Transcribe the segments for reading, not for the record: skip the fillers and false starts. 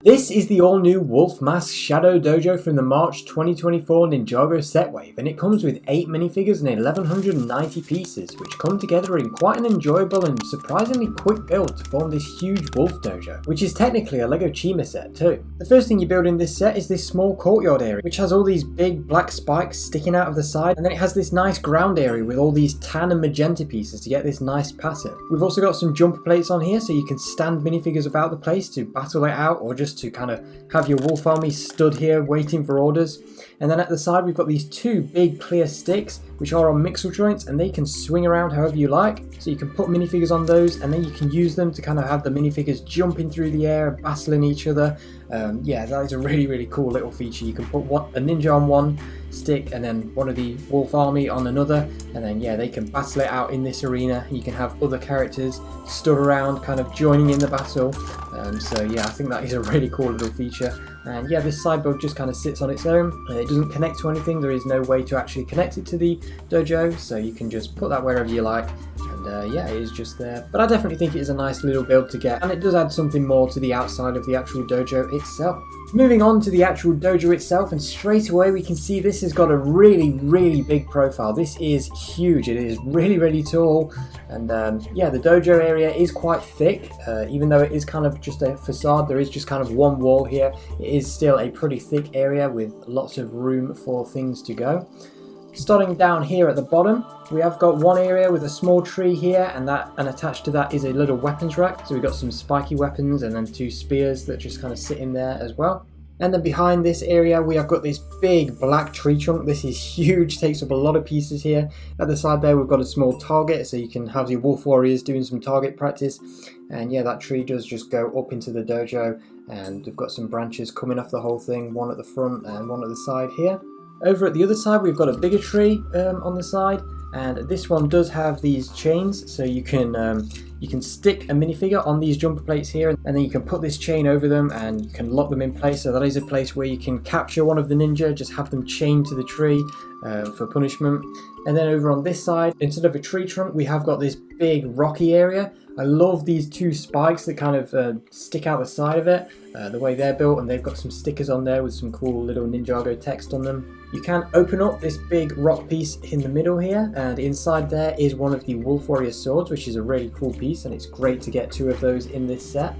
This is the all-new Wolf Mask Shadow Dojo from the March 2024 Ninjago set wave, and it comes with 8 minifigures and 1190 pieces, which come together in quite an enjoyable and surprisingly quick build to form this huge wolf dojo, which is technically a LEGO Chima set too. The first thing you build in this set is this small courtyard area, which has all these big black spikes sticking out of the side, and then it has this nice ground area with all these tan and magenta pieces to get this nice pattern. We've also got some jumper plates on here so you can stand minifigures about the place to battle it out, or just to kind of have your wolf army stood here waiting for orders. And then at the side we've got these 2 big clear sticks which are on mixel joints, and they can swing around however you like, so you can put minifigures on those and then you can use them to kind of have the minifigures jumping through the air, battling each other. Yeah, that is a really cool little feature. You can put a ninja on one stick and then one of the wolf army on another, and then yeah, they can battle it out in this arena. You can have other characters stood around kind of joining in the battle. So yeah, I think that is a really cool little feature. And yeah, this side build just kind of sits on its own. It doesn't connect to anything. There is no way to actually connect it to the dojo, so you can just put that wherever you like. And yeah, it is just there. But I definitely think it is a nice little build to get, and it does add something more to the outside of the actual dojo itself. Moving on to the actual dojo itself, and straight away we can see this has got a really big profile. This is huge. It is really tall, and yeah, the dojo area is quite thick. Even though it is kind of just a facade, there is just kind of one wall here. It is still a pretty thick area with lots of room for things to go. Starting down here at the bottom, we have got one area with a small tree here, and attached to that is a little weapons rack. So we've got some spiky weapons and then 2 spears that just kind of sit in there as well. And then behind this area we have got this big black tree trunk. This is huge, takes up a lot of pieces here. At the side there we've got a small target, so you can have your wolf warriors doing some target practice. And yeah, that tree does just go up into the dojo, and we've got some branches coming off the whole thing, one at the front and one at the side here. Over at the other side we've got a bigger tree on the side, and this one does have these chains, so you can stick a minifigure on these jumper plates here, and then you can put this chain over them and you can lock them in place. So that is a place where you can capture one of the ninja, just have them chained to the tree for punishment. And then over on this side, instead of a tree trunk, we have got this big rocky area. I love these 2 spikes that kind of stick out the side of it, the way they're built, and they've got some stickers on there with some cool little Ninjago text on them. You can open up this big rock piece in the middle here, and inside there is one of the Wolf Warrior swords, which is a really cool piece, and it's great to get 2 of those in this set.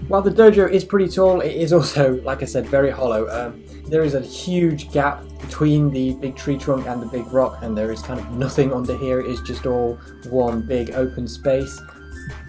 While the dojo is pretty tall, it is also, like I said, very hollow. There is a huge gap between the big tree trunk and the big rock, and there is kind of nothing under here. It is just all one big open space.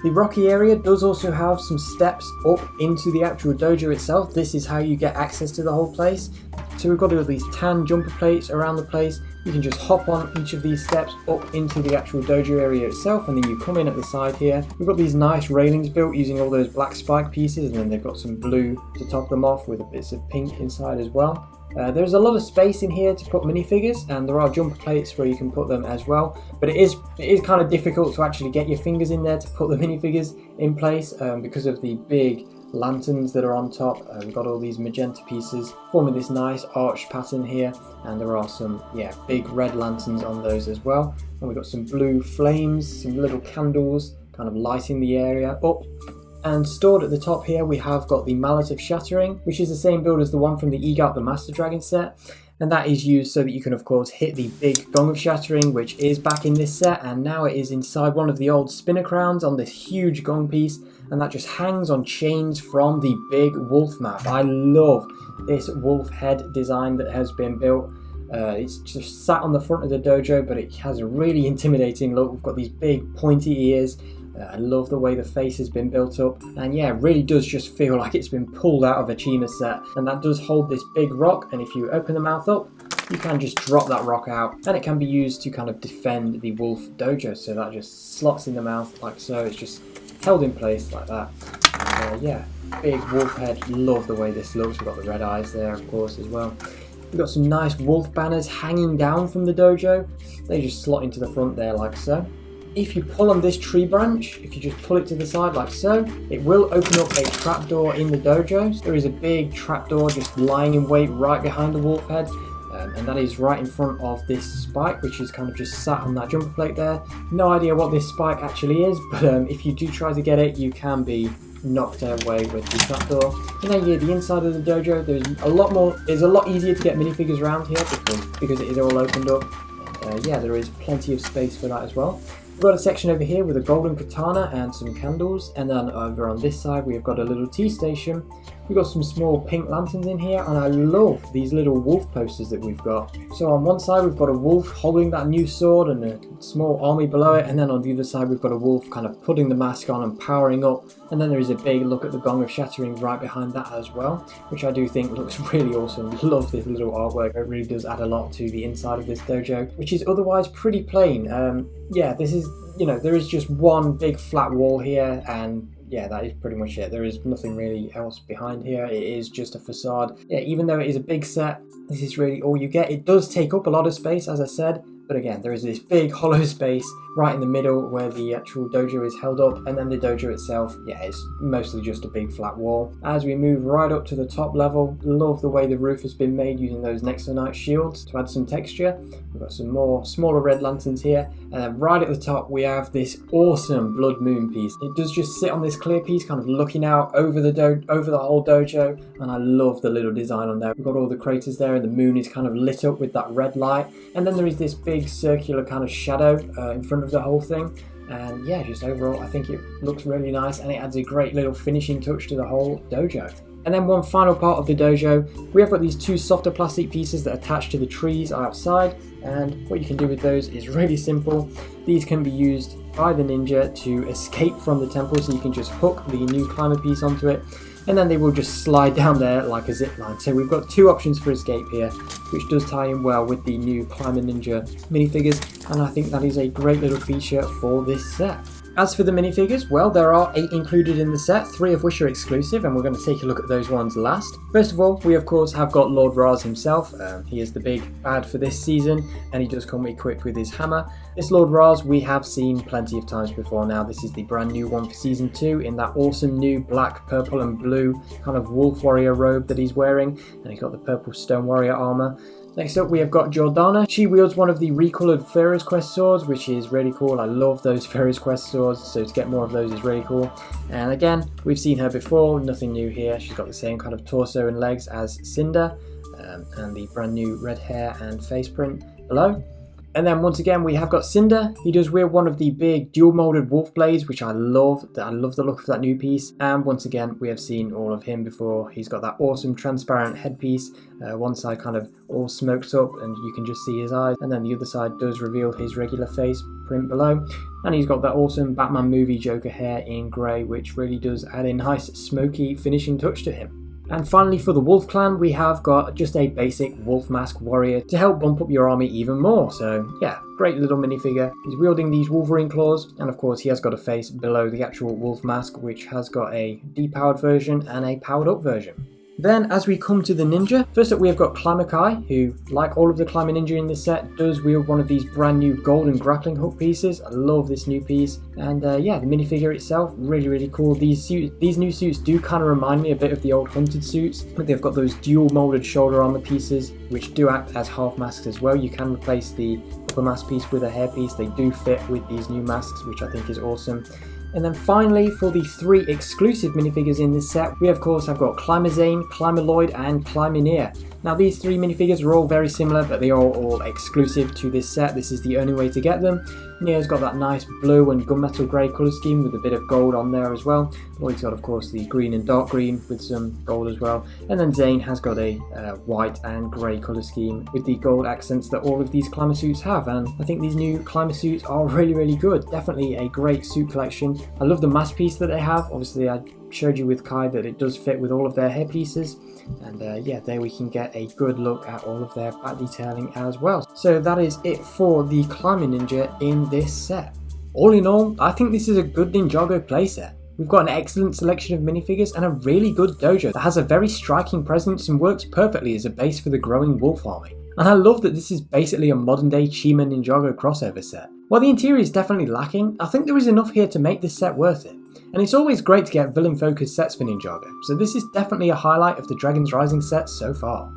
The rocky area does also have some steps up into the actual dojo itself. This is how you get access to the whole place. So we've got all these tan jumper plates around the place. You can just hop on each of these steps up into the actual dojo area itself, and then you come in at the side here. We've got these nice railings built using all those black spike pieces, and then they've got some blue to top them off with bits of pink inside as well. There's a lot of space in here to put minifigures, and there are jumper plates where you can put them as well, but it is kind of difficult to actually get your fingers in there to put the minifigures in place because of the big lanterns that are on top. We've got all these magenta pieces forming this nice arched pattern here, and there are some big red lanterns on those as well. And we've got some blue flames, some little candles kind of lighting the area up. And stored at the top here we have got the Mallet of Shattering, which is the same build as the one from the Egot the Master Dragon set, and that is used so that you can of course hit the big Gong of Shattering, which is back in this set, and now it is inside one of the old spinner crowns on this huge gong piece, and that just hangs on chains from the big wolf map. I love this wolf head design that has been built. It's just sat on the front of the dojo, but it has a really intimidating look. We've got these big pointy ears. I love the way the face has been built up, and yeah, it really does just feel like it's been pulled out of a Chima set. And that does hold this big rock, and if you open the mouth up, you can just drop that rock out, and it can be used to kind of defend the wolf dojo. So that just slots in the mouth like so. It's just held in place like that. And, yeah, big wolf head. Love the way this looks. We've got the red eyes there, of course, as well. We've got some nice wolf banners hanging down from the dojo. They just slot into the front there like so. If you pull on this tree branch, if you just pull it to the side like so, it will open up a trapdoor in the dojo. There is a big trapdoor just lying in wait right behind the wolf head, and that is right in front of this spike, which is kind of just sat on that jumper plate there. No idea what this spike actually is, but if you do try to get it, you can be knocked away with the trapdoor. And then the inside of the dojo, it's a lot easier to get minifigures around here because it is all opened up. And yeah, there is plenty of space for that as well. We've got a section over here with a golden katana and some candles, and then over on this side we've got a little tea station. We've got some small pink lanterns in here, and I love these little wolf posters that we've got. So on one side we've got a wolf holding that new sword and a small army below it, and then on the other side we've got a wolf kind of putting the mask on and powering up, and then there is a big look at the Gong of Shattering right behind that as well, which I do think looks really awesome. Love this little artwork. It really does add a lot to the inside of this dojo, which is otherwise pretty plain. Yeah, this is, there is just one big flat wall here, and yeah, that is pretty much it. There is nothing really else behind here. It is just a facade. Yeah, even though it is a big set, this is really all you get. It does take up a lot of space, as I said, but again, there is this big hollow space right in the middle where the actual dojo is held up, and then the dojo itself, yeah, it's mostly just a big flat wall. As we move right up to the top level, love the way the roof has been made using those Nexonite shields to add some texture. We've got some more smaller red lanterns here, and then right at the top we have this awesome blood moon piece. It does just sit on this clear piece, kind of looking out over the whole dojo, and I love the little design on there. We've got all the craters there, and the moon is kind of lit up with that red light, and then there is this big circular kind of shadow in front of the whole thing. And yeah, just overall I think it looks really nice, and it adds a great little finishing touch to the whole dojo. And then one final part of the dojo, we have got these two softer plastic pieces that attach to the trees outside, and what you can do with those is really simple. These can be used by the ninja to escape from the temple, so you can just hook the new climber piece onto it, and then they will just slide down there like a zip line. So we've got two options for escape here, which does tie in well with the new Climber Ninja minifigures, and I think that is a great little feature for this set. As for the minifigures, well, there are 8 included in the set, 3 of which are exclusive, and we're going to take a look at those ones last. First of all, we of course have got Lord Ras himself. He is the big bad for this season, and he does come equipped with his hammer. This Lord Ras we have seen plenty of times before now. This is the brand new one for season 2 in that awesome new black, purple and blue kind of wolf warrior robe that he's wearing, and he's got the purple stone warrior armor. Next up we have got Jordana. She wields one of the recoloured Pharaoh's Quest swords, which is really cool. I love those Pharaoh's Quest swords, so to get more of those is really cool. And again, we've seen her before, nothing new here. She's got the same kind of torso and legs as Cinder, and the brand new red hair and face print below. And then once again we have got Cinder. He does wield one of the big dual molded wolf blades, which I love. I love the look of that new piece. And once again we have seen all of him before. He's got that awesome transparent headpiece. One side kind of all smoked up and you can just see his eyes, and then the other side does reveal his regular face print below. And he's got that awesome Batman movie Joker hair in grey, which really does add a nice smoky finishing touch to him. And finally for the Wolf Clan, we have got just a basic Wolf Mask warrior to help bump up your army even more. So yeah, great little minifigure. He's wielding these Wolverine claws, and of course he has got a face below the actual Wolf Mask, which has got a depowered version and a powered up version. Then as we come to the ninja, first up we have got Climber Kai, who, like all of the Climber Ninja in this set, does wield one of these brand new golden grappling hook pieces. I love this new piece, and yeah, the minifigure itself, really cool. These new suits do kind of remind me a bit of the old Hunted suits, but they've got those dual molded shoulder armor pieces, which do act as half masks as well. You can replace the upper mask piece with a hair piece. They do fit with these new masks, which I think is awesome. And then finally, for the 3 exclusive minifigures in this set, we of course have got Climber Zane, Climber Lloyd and Climber Nia. Now these 3 minifigures are all very similar, but they are all exclusive to this set. This is the only way to get them. Nia's got that nice blue and gunmetal grey colour scheme with a bit of gold on there as well. Lloyd's got of course the green and dark green with some gold as well. And then Zane has got a white and grey colour scheme with the gold accents that all of these Climber suits have. And I think these new Climber suits are really good. Definitely a great suit collection. I love the mask piece that they have. Obviously I showed you with Kai that it does fit with all of their hair pieces, and yeah, there we can get a good look at all of their back detailing as well. So that is it for the Climber Ninja in this set. All in all, I think this is a good Ninjago playset. We've got an excellent selection of minifigures and a really good dojo that has a very striking presence and works perfectly as a base for the growing wolf army. And I love that this is basically a modern day Chima Ninjago crossover set. While the interior is definitely lacking, I think there is enough here to make this set worth it. And it's always great to get villain focused sets for Ninjago, so this is definitely a highlight of the Dragon's Rising set so far.